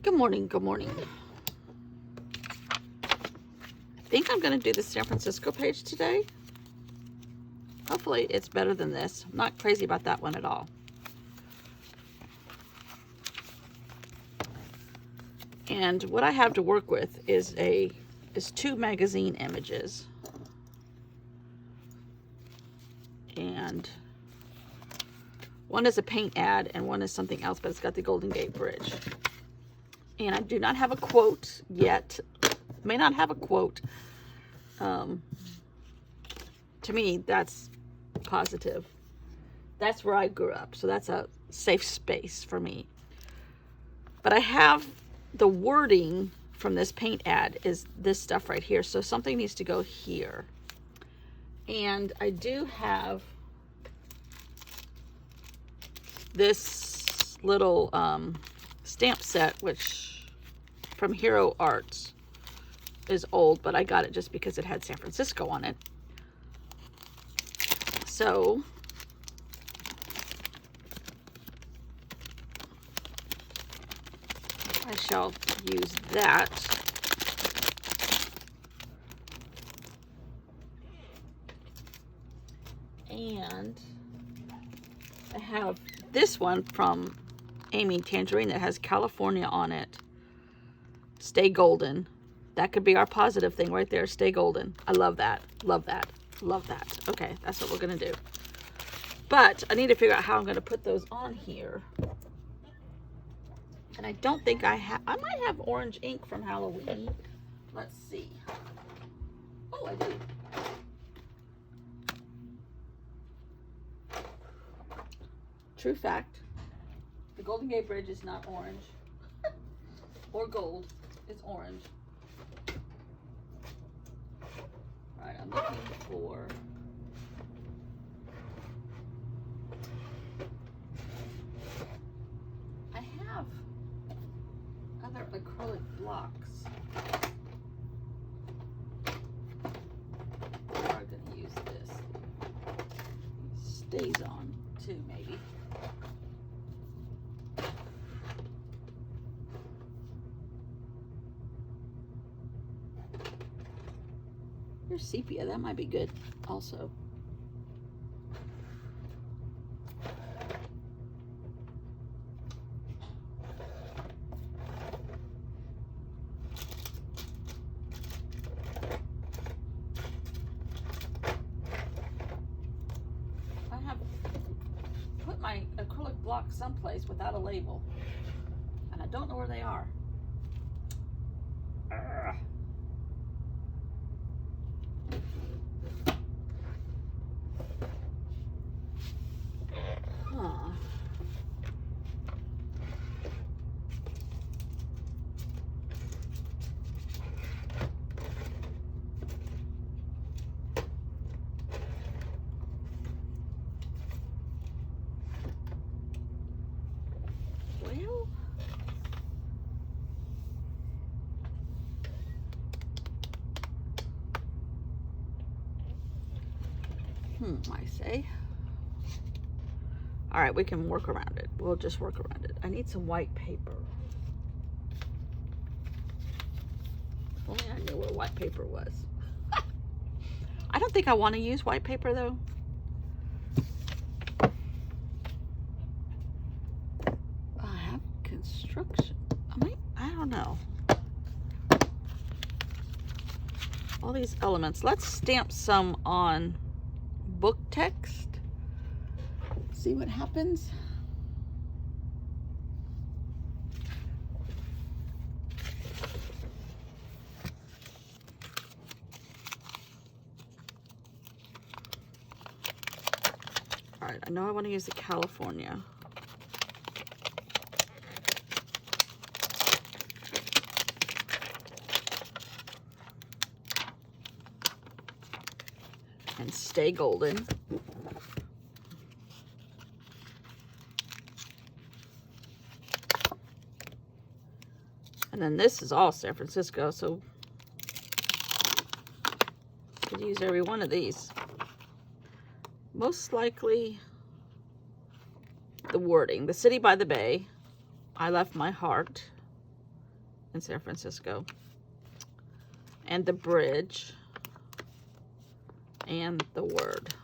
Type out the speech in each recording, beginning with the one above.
Good morning, good morning. I think I'm going to do the San Francisco page today. Hopefully it's better than this. I'm not crazy about that one at all. And what I have to work with is two magazine images. And one is a paint ad and one is something else, but it's got the Golden Gate Bridge. And I do not have a quote yet. May not have a quote. To me, that's positive. That's where I grew up, so that's a safe space for me. But I have the wording from this paint ad is this stuff right here, so something needs to go here. And I do have this little stamp set, which from Hero Arts is old, but I got it just because it had San Francisco on it. So I shall use that. And I have this one from Amy Tangerine that has California on it. Stay golden. That could be our positive thing right there. Stay golden. I love that. Love that. Love that. Okay, that's what we're going to do. But I need to figure out how I'm going to put those on here. And I don't think I might have orange ink from Halloween. Let's see. Oh, I do. True fact. The Golden Gate Bridge is not orange. Or gold. It's orange. Alright, I'm looking for... I have other acrylic blocks. I'm going to use this. It stays on too, maybe. Here's sepia. That might be good also. I have put my acrylic block someplace without a label, and I don't know where they are. Urgh. I say. All right, we can work around it. We'll just work around it. I need some white paper. If only I knew where white paper was. I don't think I want to use white paper though. I have construction. I don't know. All these elements. Let's stamp some on book text. See what happens. All right, I know I want to use the California. And stay golden. And then this is all San Francisco, so I could use every one of these. Most likely the wording. The city by the bay. I left my heart. in San Francisco. And the bridge. And the word.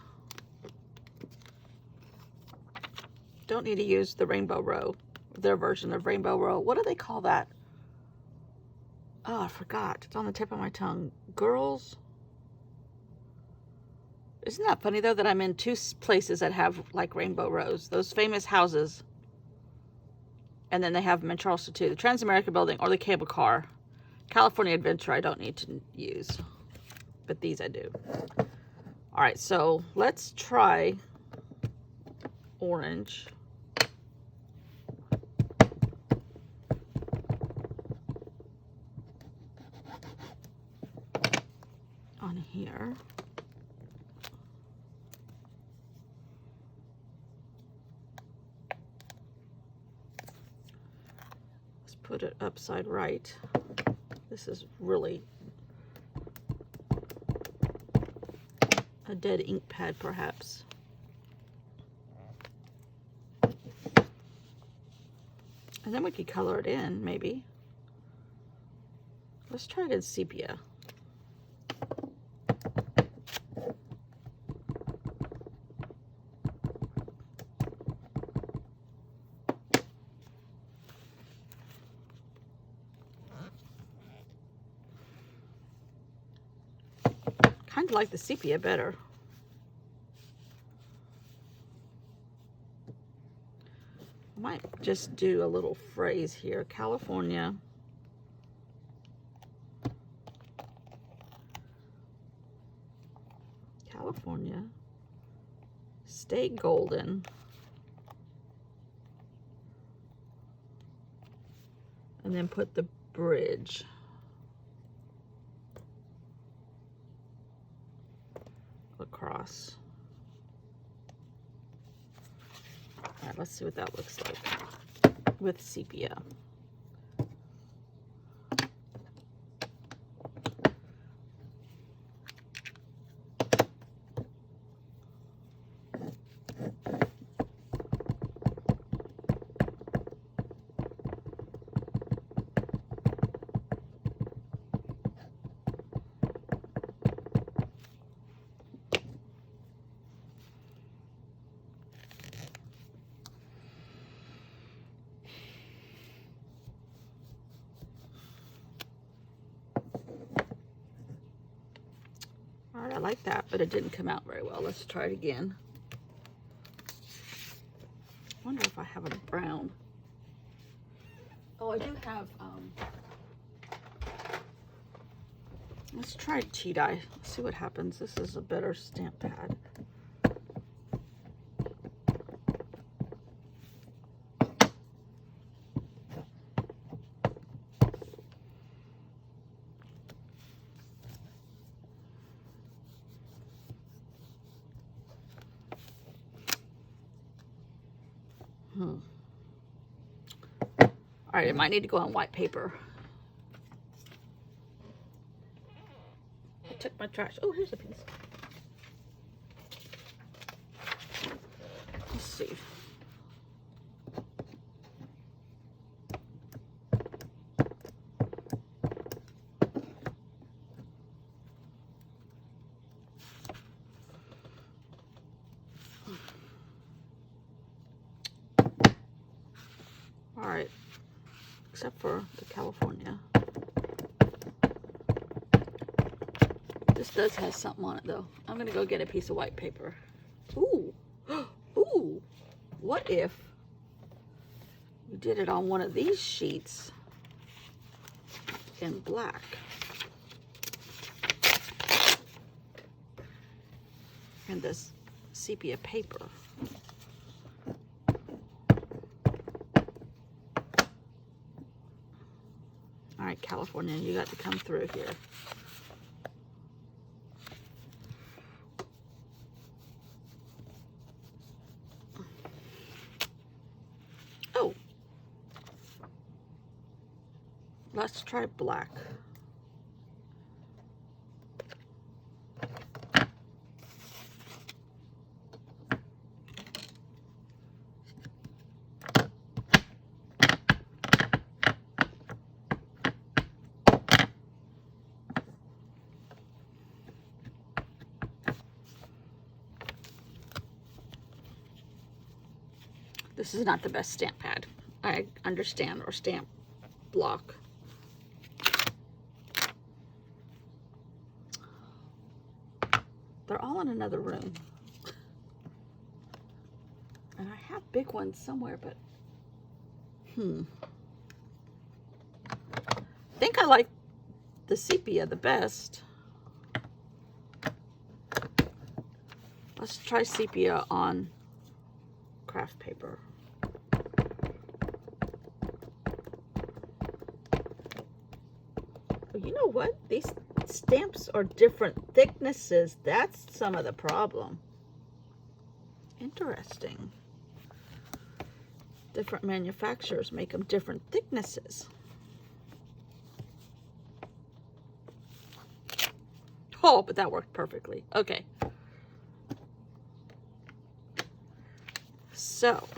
Don't need to use the Rainbow Row. Their version of Rainbow Row. What do they call that? Oh, I forgot. It's on the tip of my tongue. Girls. Isn't that funny, though, that I'm in two places that have, like, Rainbow Rows? Those famous houses. And then they have them in Charleston, too. The Transamerica Building or the cable car. California Adventure I don't need to use. But these I do. All right, so let's try orange. On here. Put it upside right. This is really a dead ink pad, perhaps. And then we could color it in, maybe. Let's try it in sepia. Kind of like the sepia better. I might just do a little phrase here. California. California. Stay golden. And then put the bridge. Across. All right, let's see what that looks like with sepia. All right, I like that, but it didn't come out very well. Let's try it again. I wonder if I have a brown. Oh, I do have, let's try tea dye. Let's see what happens. This is a better stamp pad. All right, it might need to go on white paper. I took my trash. Oh, here's a piece. Let's see. All right. Except for the California. This does have something on it, though. I'm gonna go get a piece of white paper. Ooh, ooh, what if we did it on one of these sheets in black? And this sepia paper. All right, California, you got to come through here. Oh, let's try black. This is not the best stamp pad. I understand, or stamp block. They're all in another room. And I have big ones somewhere, but I think I like the sepia the best. Let's try sepia on craft paper. You know what? These stamps are different thicknesses. That's some of the problem. Interesting. Different manufacturers make them different thicknesses. Oh, but that worked perfectly. Okay. So,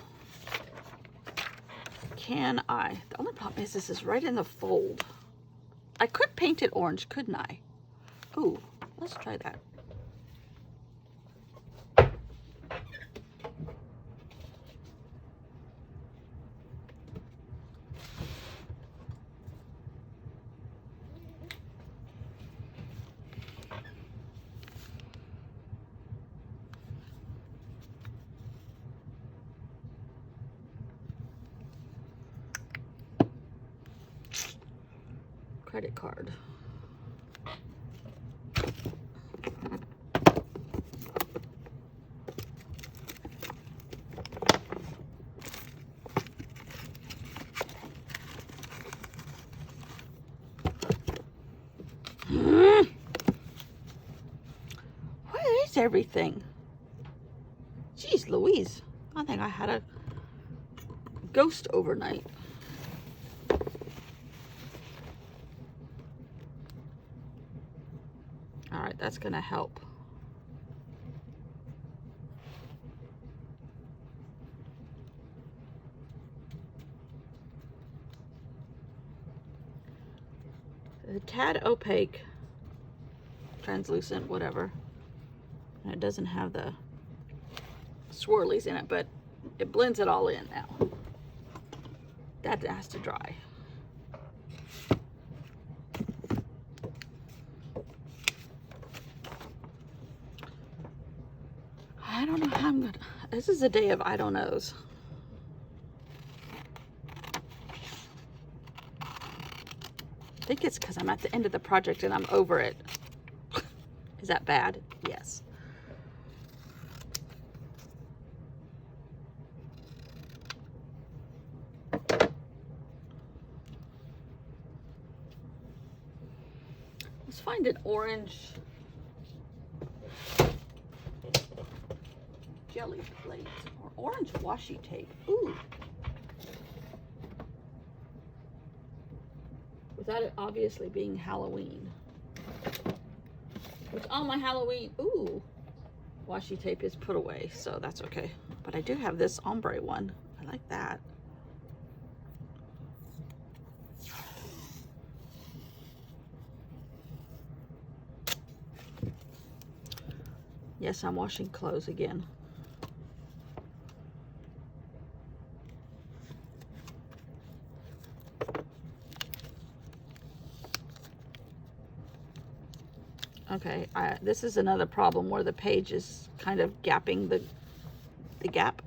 can I? The only problem is this is right in the fold. I could paint it orange, couldn't I? Ooh, let's try that. Credit card. Where is everything? Jeez Louise. I think I had a ghost overnight. All right, that's gonna help. A tad opaque, translucent, whatever. And it doesn't have the swirlies in it, but it blends it all in now. That has to dry. I don't know how I'm gonna, this is a day of I don't knows. I think it's because I'm at the end of the project and I'm over it. Is that bad? Yes. Let's find an orange jelly plate or orange washi tape. Ooh. Without it obviously being Halloween. Which all my Halloween, ooh, washi tape is put away, so that's okay. But I do have this ombre one. I like that. Yes, I'm washing clothes again. Okay, this is another problem where the page is kind of gapping the gap.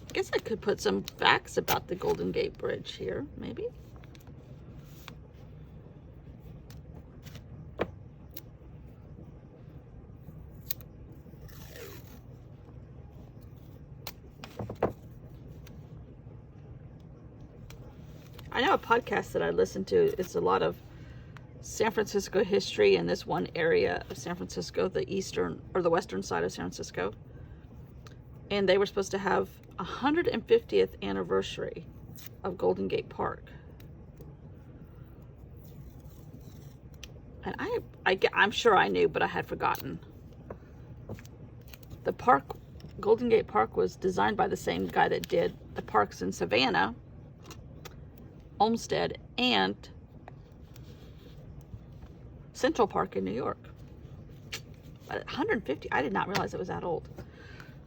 I guess I could put some facts about the Golden Gate Bridge here, maybe. I know a podcast that I listen to, it's a lot of San Francisco history in this one area of San Francisco, the eastern or the western side of San Francisco. And they were supposed to have 150th anniversary of Golden Gate Park. And I'm sure I knew, but I had forgotten. The park, Golden Gate Park, was designed by the same guy that did the parks in Savannah, Olmsted, and Central Park in New York. But 150, I did not realize it was that old.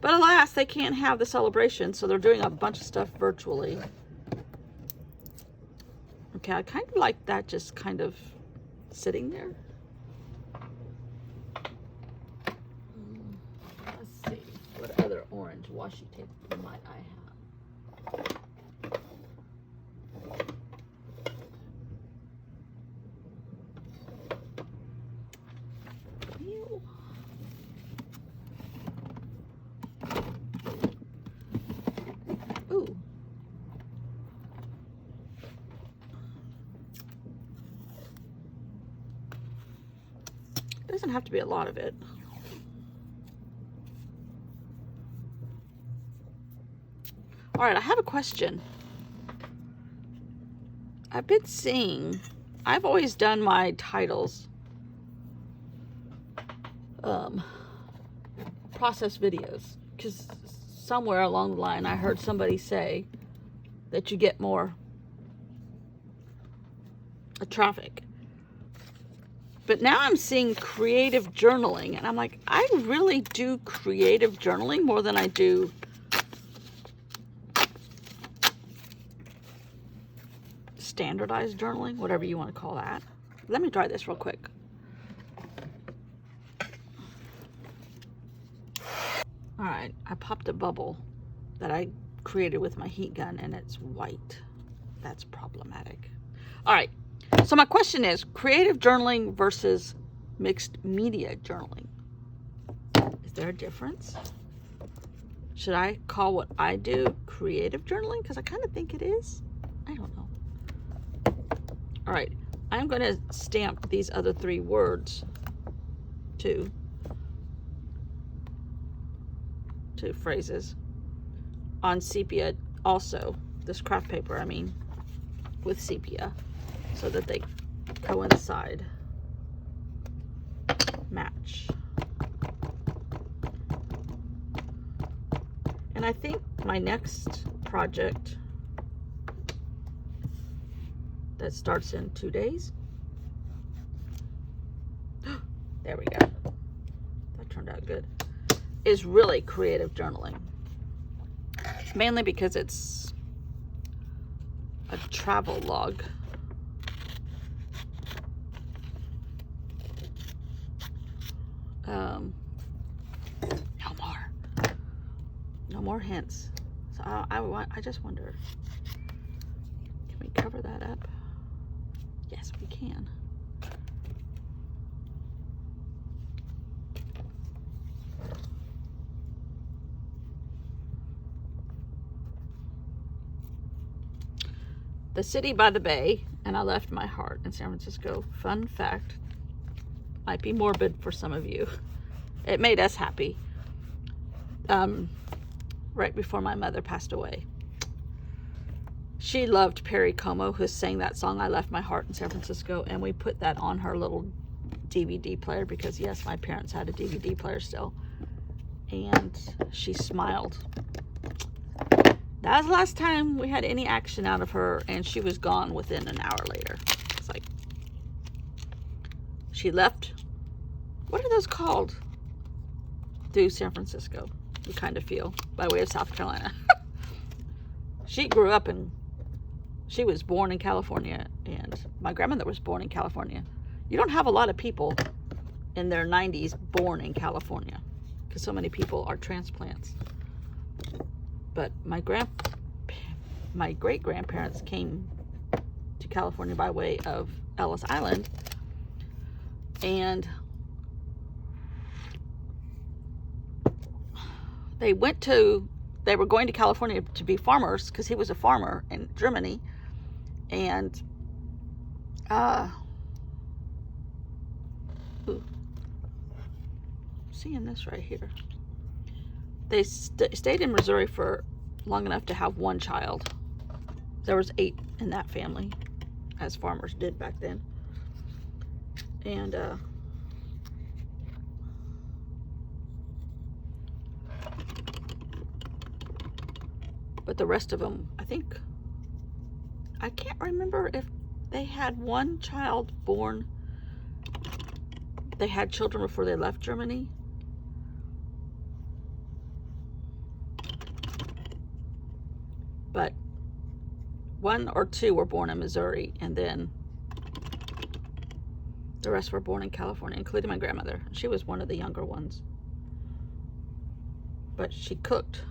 But alas, they can't have the celebration, so they're doing a bunch of stuff virtually. Okay, I kind of like that just kind of sitting there. Let's see, what other orange washi tape might I have? Ew. Ooh. Doesn't have to be a lot of it. All right, I have a question. I've been seeing, I've always done my titles process videos, because somewhere along the line I heard somebody say that you get more traffic. But now I'm seeing creative journaling, and I'm like, I really do creative journaling more than I do standardized journaling, whatever you want to call that. Let me try this real quick. All right, I popped a bubble that I created with my heat gun, and it's white. That's problematic. All right, so my question is, creative journaling versus mixed media journaling. Is there a difference? Should I call what I do creative journaling? Because I kind of think it is. I don't know. All right, I'm going to stamp these other 3 words two phrases on sepia, also this craft paper, I mean, with sepia, so that they coincide, match. And I think my next project that starts in 2 days, there we go, that turned out good, is really creative journaling. Mainly because it's a travel log. No more hints. So I just wonder, can we cover that up? Yes, we can. The city by the bay, and I left my heart in San Francisco. Fun fact, might be morbid for some of you. It made us happy. Right before my mother passed away. She loved Perry Como, who sang that song, I Left My Heart in San Francisco, and we put that on her little DVD player because, yes, my parents had a DVD player still. And she smiled. That was the last time we had any action out of her, and she was gone within an hour later. It's like, she left, what are those called? Through San Francisco, you kind of feel, by way of South Carolina. She grew up in, she was born in California, and my grandmother was born in California. You don't have a lot of people in their 90s born in California, because so many people are transplants. But my great-grandparents came to California by way of Ellis Island, and they were going to California to be farmers, because he was a farmer in Germany, and seeing this right here. They stayed in Missouri for long enough to have one child, There was 8 in that family, as farmers did back then. And but the rest of them, I can't remember if they had one child born. They had children before they left Germany. But 1 or 2 were born in Missouri, and then the rest were born in California, including my grandmother. She was one of the younger ones. But she cooked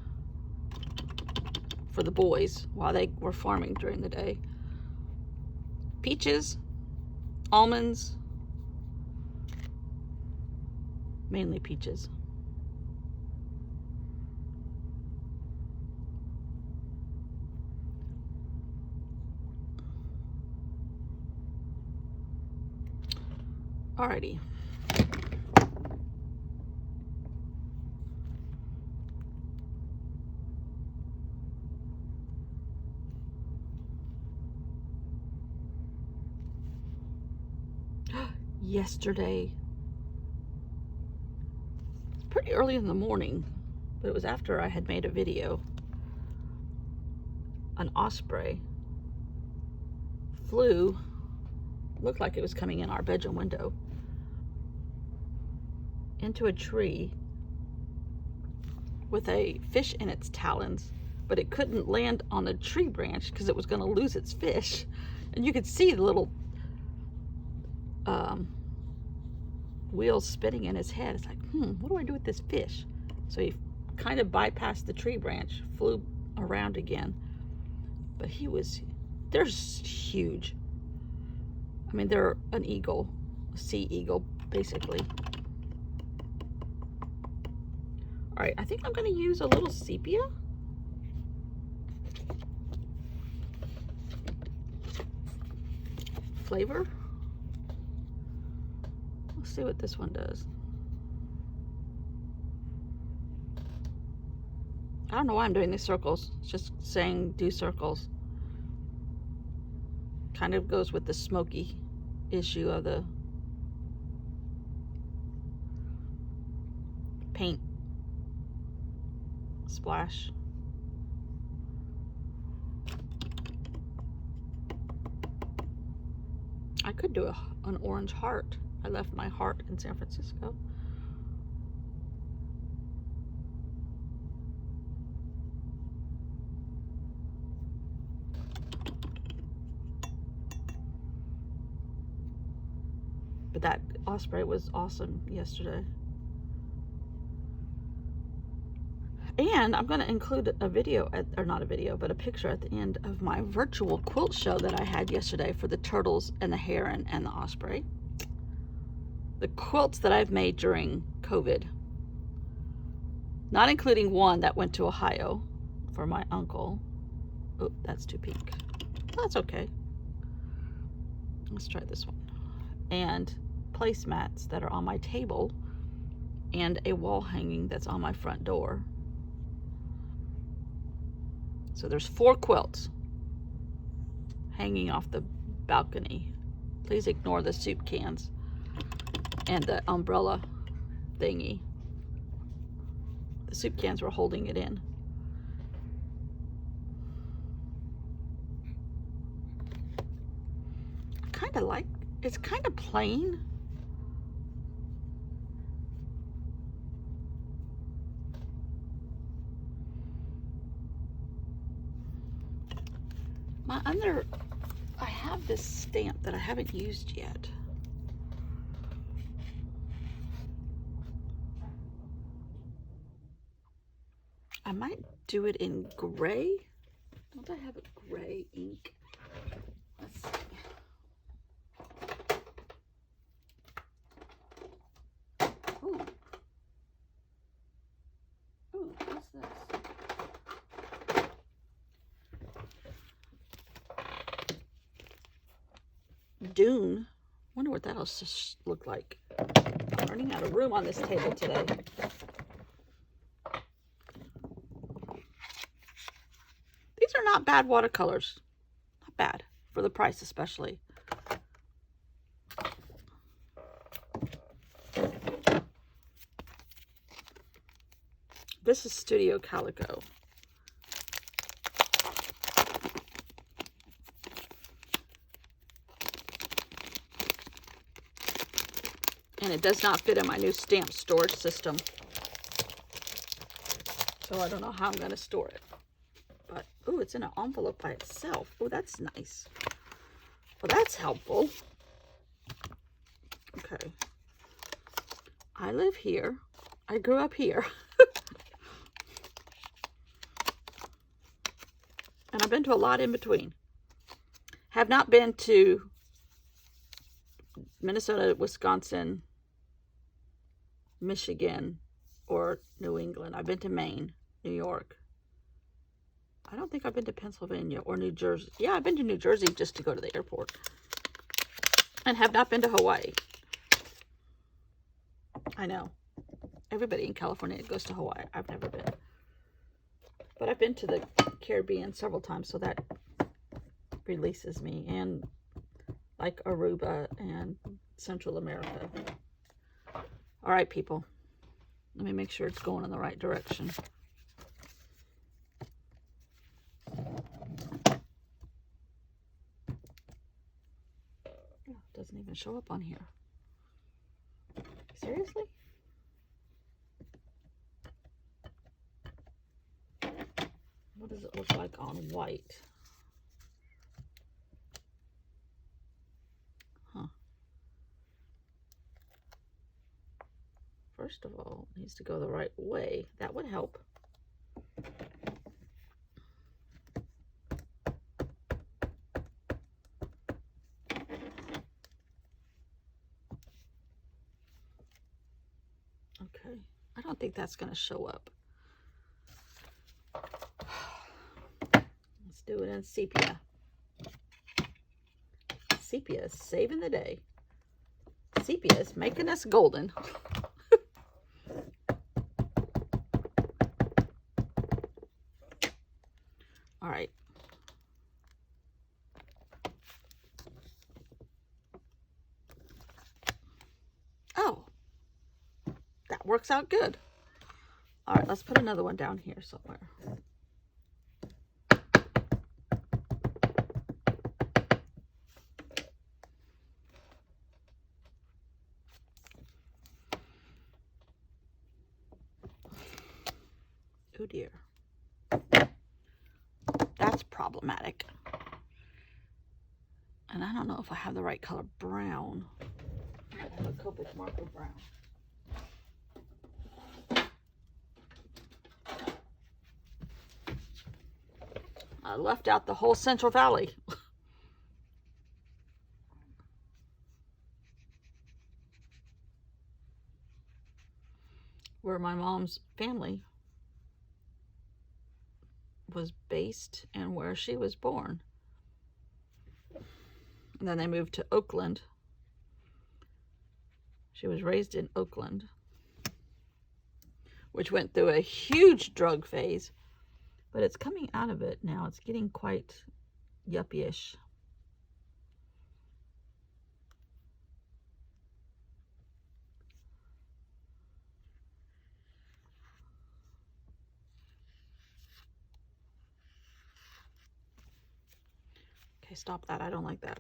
for the boys while they were farming during the day. Peaches, almonds, mainly peaches. Alrighty. Yesterday, it's pretty early in the morning, but it was after I had made a video. An osprey flew, looked like it was coming in our bedroom window, into a tree with a fish in its talons, but it couldn't land on a tree branch because it was going to lose its fish. And you could see the little wheels spinning in his head. It's like, what do I do with this fish? So he kind of bypassed the tree branch, flew around again. But they're huge. I mean, they're an eagle, a sea eagle, basically. All right, I think I'm going to use a little sepia. Flavor. Let's see what this one does. I don't know why I'm doing these circles. It's just saying do circles. Kind of goes with the smoky issue of the paint splash. I could do an orange heart. I left my heart in San Francisco. But that osprey was awesome yesterday. And I'm going to include a video, or not a video, but a picture at the end of my virtual quilt show that I had yesterday for the turtles and the heron and the osprey. The quilts that I've made during COVID, not including one that went to Ohio for my uncle. Oh, that's too pink. That's okay. Let's try this one. And placemats that are on my table, and a wall hanging that's on my front door. So there's 4 quilts hanging off the balcony. Please ignore the soup cans and the umbrella thingy. The soup cans were holding it in. Kind of like, it's kind of plain. I have this stamp that I haven't used yet. I might do it in gray. Don't I have a gray ink? Let's see. Ooh. Ooh, what's this? Dune. Wonder what that'll look like. I'm running out of room on this table today. These are not bad watercolors. bad for the price, especially. This is Studio Calico. And it does not fit in my new stamp storage system. So I don't know how I'm going to store it. But, oh, it's in an envelope by itself. Oh, that's nice. Well, that's helpful. Okay. I live here. I grew up here. And I've been to a lot in between. Have not been to Minnesota, Wisconsin, Michigan, or New England. I've been to Maine, New York. I don't think I've been to Pennsylvania or New Jersey. Yeah, I've been to New Jersey just to go to the airport. And have not been to Hawaii. I know. Everybody in California goes to Hawaii. I've never been. But I've been to the Caribbean several times, so that releases me. And like Aruba and Central America. All right, people. Let me make sure it's going in the right direction. Oh, it doesn't even show up on here. Seriously? What does it look like on white? Huh. First of all, it needs to go the right way. That would help. Okay. I don't think that's going to show up. Let's do it in sepia. Sepia is saving the day. Sepia is making us golden. All right. Oh, that works out good. All right, let's put another one down here somewhere. Oh dear. That's problematic. And I don't know if I have the right color brown. I have a Copic marker brown. I left out the whole Central Valley. Where my mom's family was based and where she was born. And then they moved to Oakland. She was raised in Oakland, which went through a huge drug phase, but it's coming out of it now. It's getting quite yuppie-ish. Okay, stop that. I don't like that.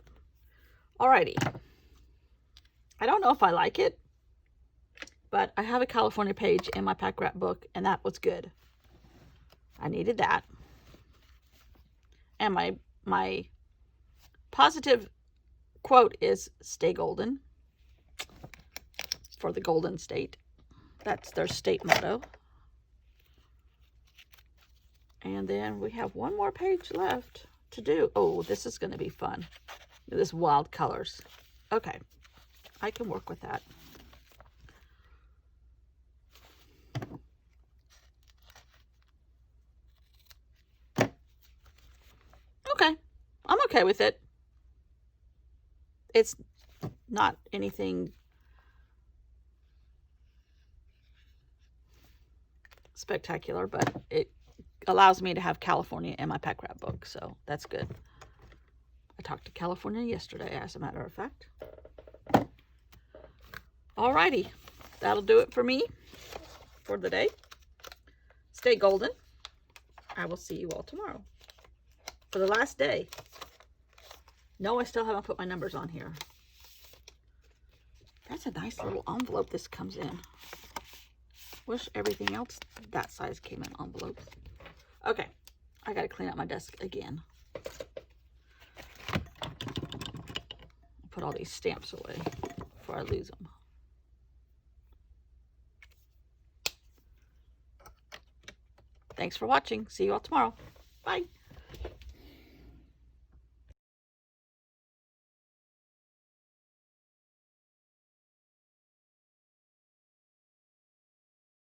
Alrighty. I don't know if I like it, but I have a California page in my pack rat book, and that was good. I needed that. And my positive quote is "Stay golden" for the Golden State. That's their state motto. And then we have one more page left to do. Oh, this is going to be fun. This wild colors. Okay, I can work with that. Okay, I'm okay with it. It's not anything spectacular, but it allows me to have California in my pack rat book, so that's good. I talked to California yesterday, as a matter of fact. Alrighty, that'll do it for me for the day. Stay golden. I will see you all tomorrow for the last day. No, I still haven't put my numbers on here. That's a nice little envelope this comes in. Wish everything else that size came in envelopes. Okay, I gotta clean out my desk again. Put all these stamps away before I lose them. Thanks for watching. See you all tomorrow. Bye.